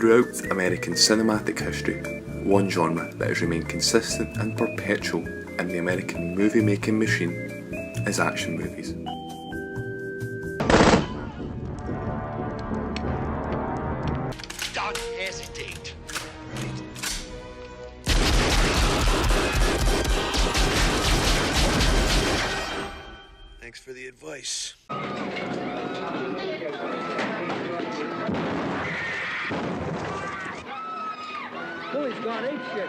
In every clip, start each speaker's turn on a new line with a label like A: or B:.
A: Throughout American cinematic history, one genre that has remained consistent and perpetual in the American movie-making machine is action movies.
B: Don't hesitate. Thanks for the advice.
C: Boy's gone apeshit.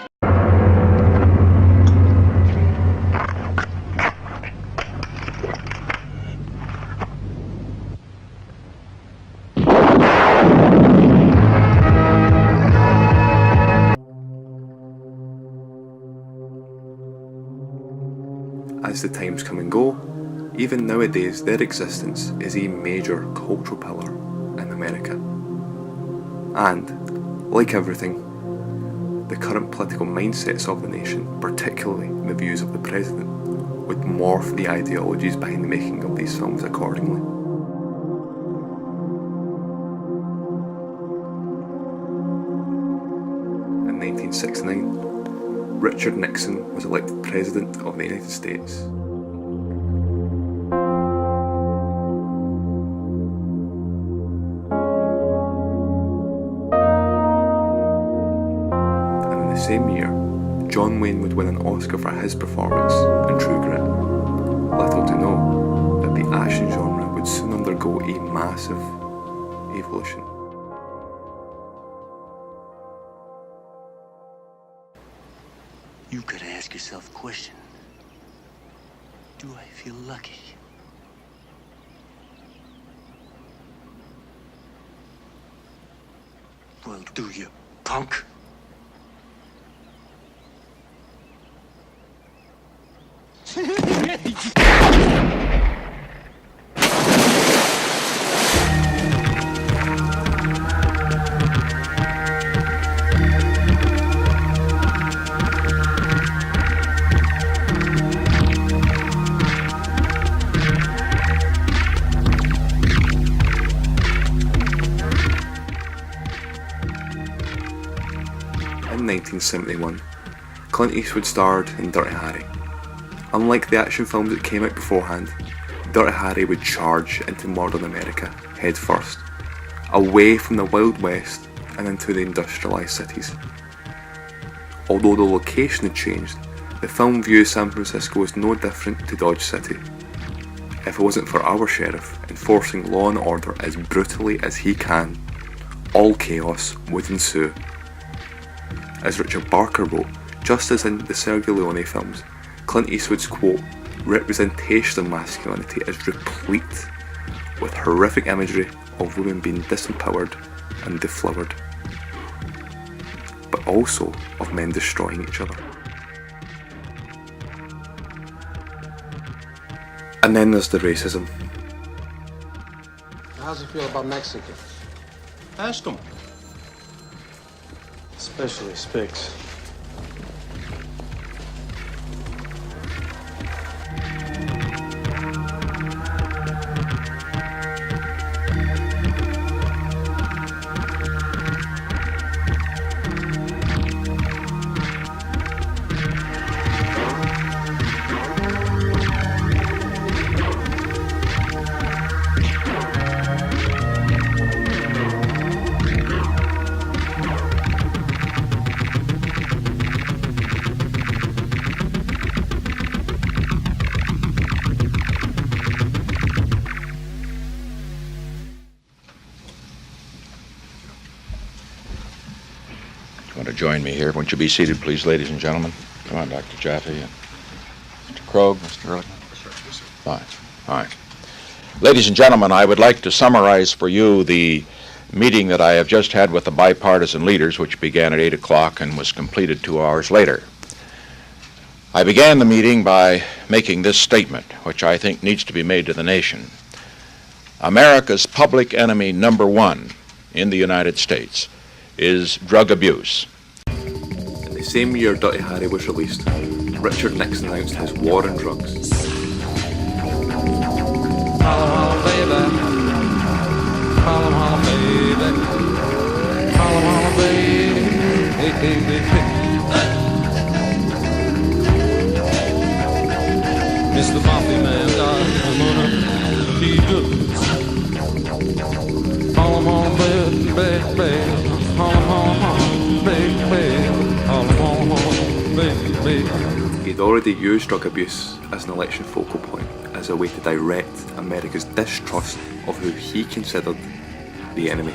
A: As the times come and go, even nowadays their existence is a major cultural pillar in America. And, like everything, the current political mindsets of the nation, particularly the views of the president, would morph the ideologies behind the making of these films accordingly. In 1969, Richard Nixon was elected President of the United States. And in the same year, John Wayne would win an Oscar for his performance in True Grit. Little to know that the action genre would soon undergo a massive evolution.
B: You could ask yourself the question, do I feel lucky? Well, do you, punk?
A: In 1971, Clint Eastwood starred in Dirty Harry. Unlike the action films that came out beforehand, Dirty Harry would charge into modern America head first, away from the Wild West and into the industrialised cities. Although the location had changed, the film views San Francisco as no different to Dodge City. If it wasn't for our sheriff enforcing law and order as brutally as he can, all chaos would ensue. As Richard Barker wrote, just as in the Sergio Leone films, Clint Eastwood's quote, "representation of masculinity is replete with horrific imagery of women being disempowered and deflowered, but also of men destroying each other." And then there's the racism.
D: How's he feel about Mexicans?
E: Ask him.
D: Especially Spicks.
E: Want to join me here? Won't you be seated, please, ladies and gentlemen? Come on, Dr. Jaffe and Mr. Krogh, Mr. Ehrlichman. Fine, fine. Ladies and gentlemen, I would like to summarize for you the meeting that I have just had with the bipartisan leaders, which began at 8 o'clock and was completed 2 hours later. I began the meeting by making this statement, which I think needs to be made to the nation. America's public enemy number one in the United States is drug abuse.
A: In the same year Dirty Harry was released, Richard Nixon announced his war on drugs.
C: Holla, baby. Holla, baby. Holla,
F: Mr. Mafia Man, I'm gonna be good. Call him home, baby. Call him home, baby. Call him home, baby.
A: He'd already used drug abuse as an election focal point, as a way to direct America's distrust of who he considered the enemy.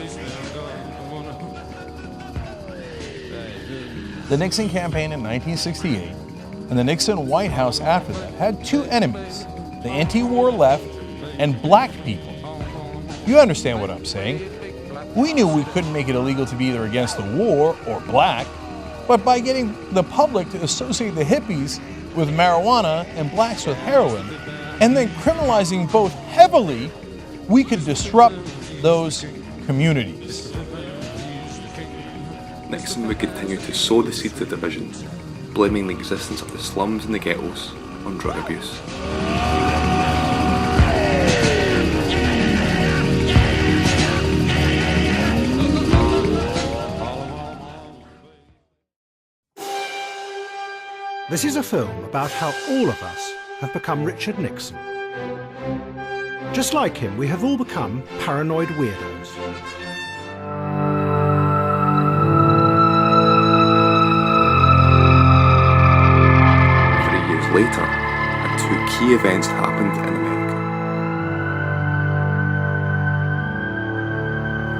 G: The Nixon campaign in 1968 and the Nixon White House after that had two enemies, the anti-war left and black people. You understand what I'm saying? We knew we couldn't make it illegal to be either against the war or black, but by getting the public to associate the hippies with marijuana and blacks with heroin, and then criminalizing both heavily, we could disrupt those communities.
A: Nixon would continue to sow the seeds of division, blaming the existence of the slums and the ghettos on drug abuse.
H: This is a film about how all of us have become Richard Nixon. Just like him, we have all become paranoid weirdos.
A: 3 years later, and two key events happened in America.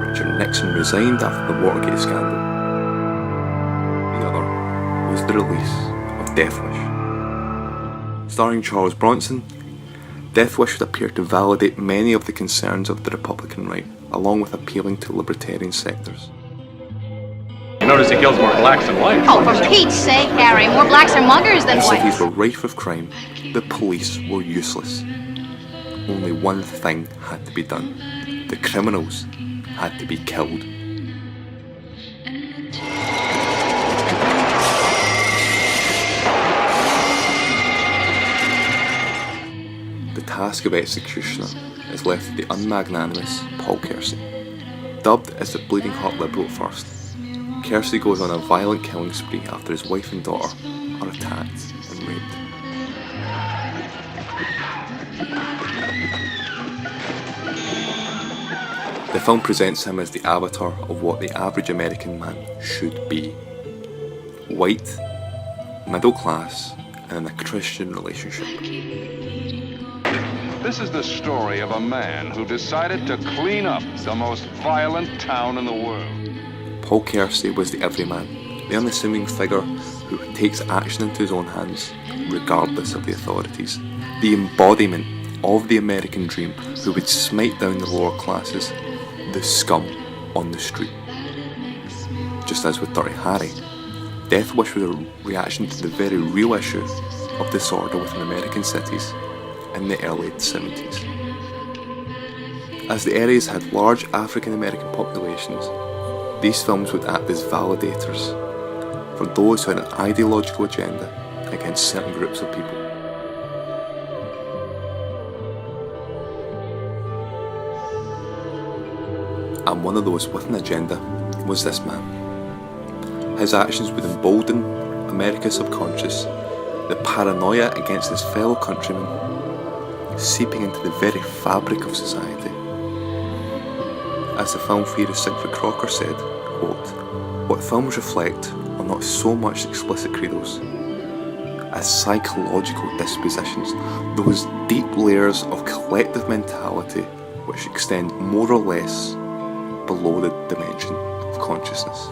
A: Richard Nixon resigned after the Watergate scandal. The other was the release of Death Wish. Starring Charles Bronson, Death Wish would appear to validate many of the concerns of the Republican right, along with appealing to libertarian sectors.
I: You notice he kills more blacks than whites.
J: Oh, for Pete's sake, Harry, more blacks are muggers than
A: The
J: whites.
A: cities were rife with crime, the police were useless. Only one thing had to be done. The criminals had to be killed. The task of executioner is left to the unmagnanimous Paul Kersey. Dubbed as the bleeding heart liberal at first, Kersey goes on a violent killing spree after his wife and daughter are attacked and raped. The film presents him as the avatar of what the average American man should be. White, middle class, and in a Christian relationship.
K: This is the story of a man who decided to clean up the most violent town in the world.
A: Paul Kersey was the everyman, the unassuming figure who takes action into his own hands, regardless of the authorities. The embodiment of the American dream who would smite down the lower classes, the scum on the street. Just as with Dirty Harry, Death Wish was a reaction to the very real issue of disorder within American cities in the early 70s. As the areas had large African American populations, these films would act as validators for those who had an ideological agenda against certain groups of people. And one of those with an agenda was this man. His actions would embolden America's subconscious, the paranoia against his fellow countrymen, seeping into the very fabric of society. As the film theorist Sigfrid Crocker said, quote, "What films reflect are not so much explicit credos as psychological dispositions, those deep layers of collective mentality which extend more or less below the dimension of consciousness."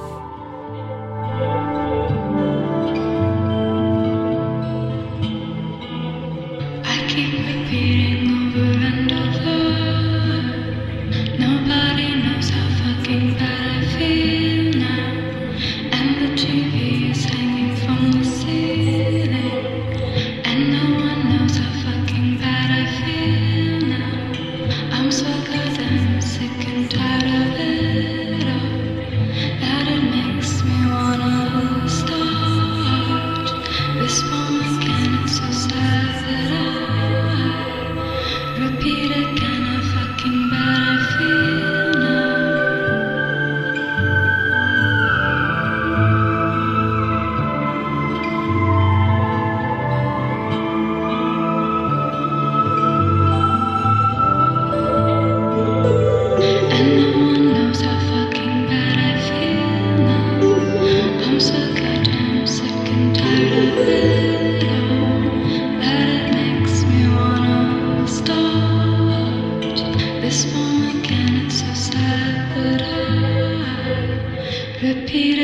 L: I'm so good, I'm sick and tired of it all. That it repeal.